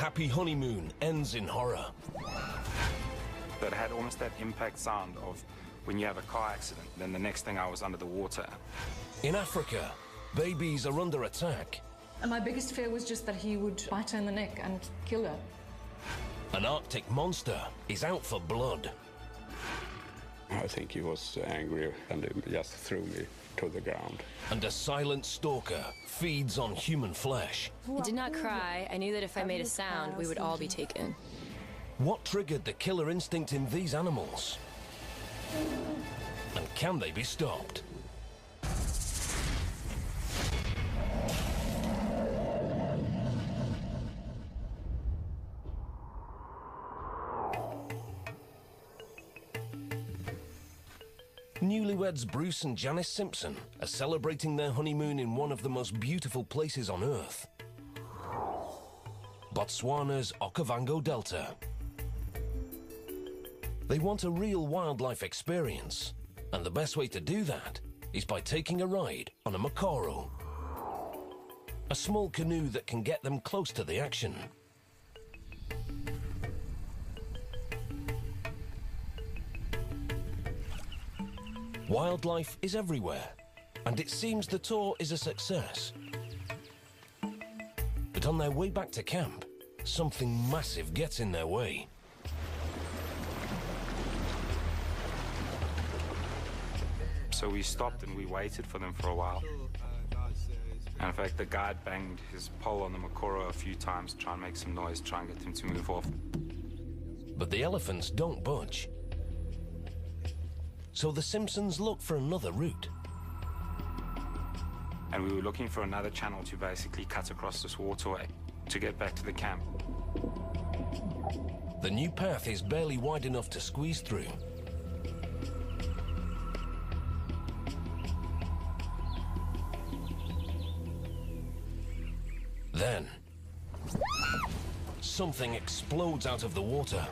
happy honeymoon ends in horror. That had almost that impact sound of when you have a car accident, then the next thing I was under the water. In Africa, babies are under attack. And my biggest fear was just that he would bite her in the neck and kill her. An Arctic monster is out for blood. I think he was angry and he just threw me to the ground. And a silent stalker feeds on human flesh. I did not cry. I knew that if I made a sound, we would all be taken. What triggered the killer instinct in these animals? And can they be stopped? Newlyweds Bruce and Janice Simpson are celebrating their honeymoon in one of the most beautiful places on Earth. Botswana's Okavango Delta. They want a real wildlife experience, and the best way to do that is by taking a ride on a Mokoro, a small canoe that can get them close to the action. Wildlife is everywhere, and it seems the tour is a success. But on their way back to camp, something massive gets in their way. So we stopped and we waited for them for a while. And in fact, the guide banged his pole on the Mokoro a few times, try and make some noise, try and get them to move off. But the elephants don't budge. So the Simpsons look for another route. And we were looking for another channel to basically cut across this waterway to get back to the camp. The new path is barely wide enough to squeeze through. Then, something explodes out of the water.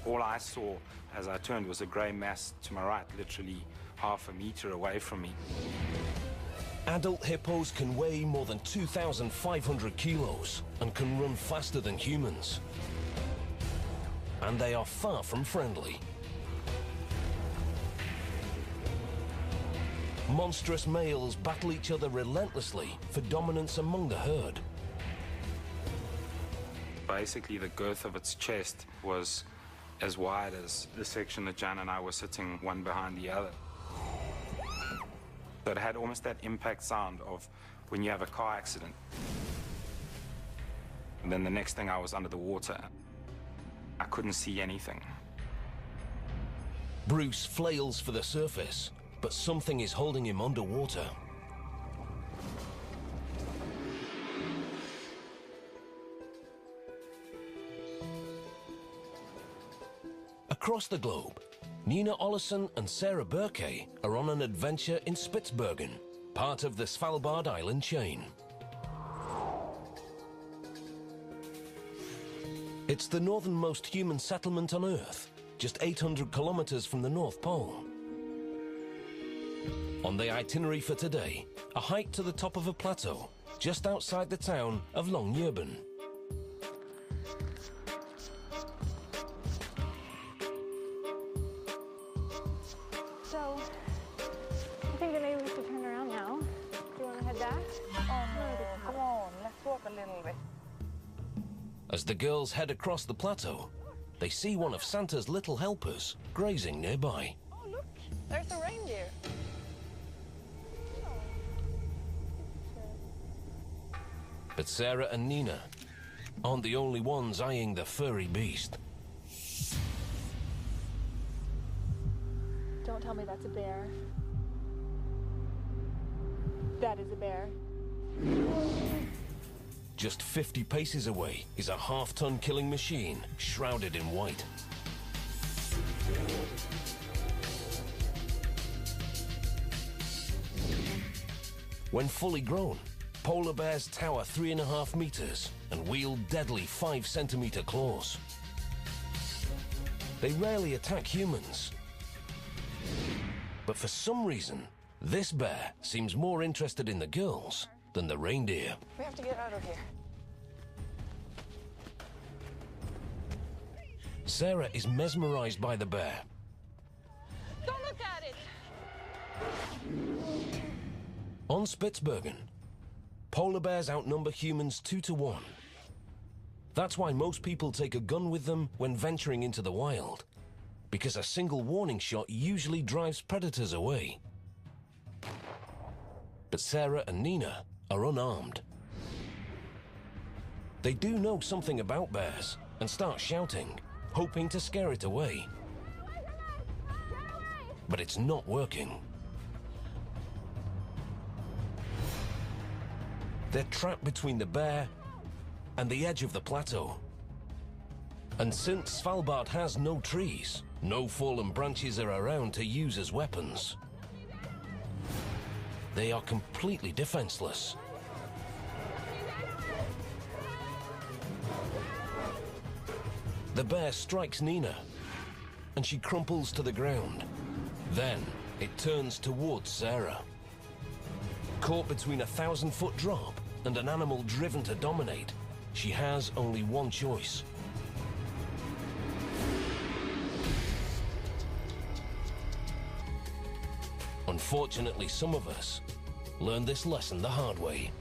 All I saw as I turned was a grey mass to my right, literally half a meter away from me. Adult hippos can weigh more than 2,500 kilos and can run faster than humans. And they are far from friendly. Monstrous males battle each other relentlessly for dominance among the herd. Basically, the girth of its chest was as wide as the section that Jan and I were sitting one behind the other. So it had almost that impact sound of when you have a car accident. And then the next thing I was under the water. I couldn't see anything. Bruce flails for the surface, but something is holding him underwater. Across the globe, Nina Ollison and Sarah Burke are on an adventure in Spitsbergen, part of the Svalbard island chain. It's the northernmost human settlement on Earth, just 800 kilometers from the North Pole. On the itinerary for today, a hike to the top of a plateau, just outside the town of Longyearbyen. So, I think that maybe we should turn around now. Do you want to head back? Oh no, come on, let's walk a little bit. As the girls head across the plateau, they see one of Santa's little helpers grazing nearby. Oh look, there's a reindeer. But Sarah and Nina aren't the only ones eyeing the furry beast. Don't tell me that's a bear. That is a bear. Just 50 paces away is a half-ton killing machine shrouded in white. When fully grown, polar bears tower 3.5 meters and wield deadly 5-centimeter claws. They rarely attack humans. But for some reason, this bear seems more interested in the girls than the reindeer. We have to get out of here. Sarah is mesmerized by the bear. Don't look at it! On Spitsbergen, polar bears outnumber humans 2 to 1. That's why most people take a gun with them when venturing into the wild, because a single warning shot usually drives predators away. But Sarah and Nina are unarmed. They do know something about bears and start shouting, hoping to scare it away. But it's not working. They're trapped between the bear and the edge of the plateau. And since Svalbard has no trees, no fallen branches are around to use as weapons, they are completely defenseless. The bear strikes Nina, and she crumples to the ground. Then it turns towards Sarah. Caught between a 1,000-foot drop and an animal driven to dominate, she has only one choice. Unfortunately, some of us learn this lesson the hard way.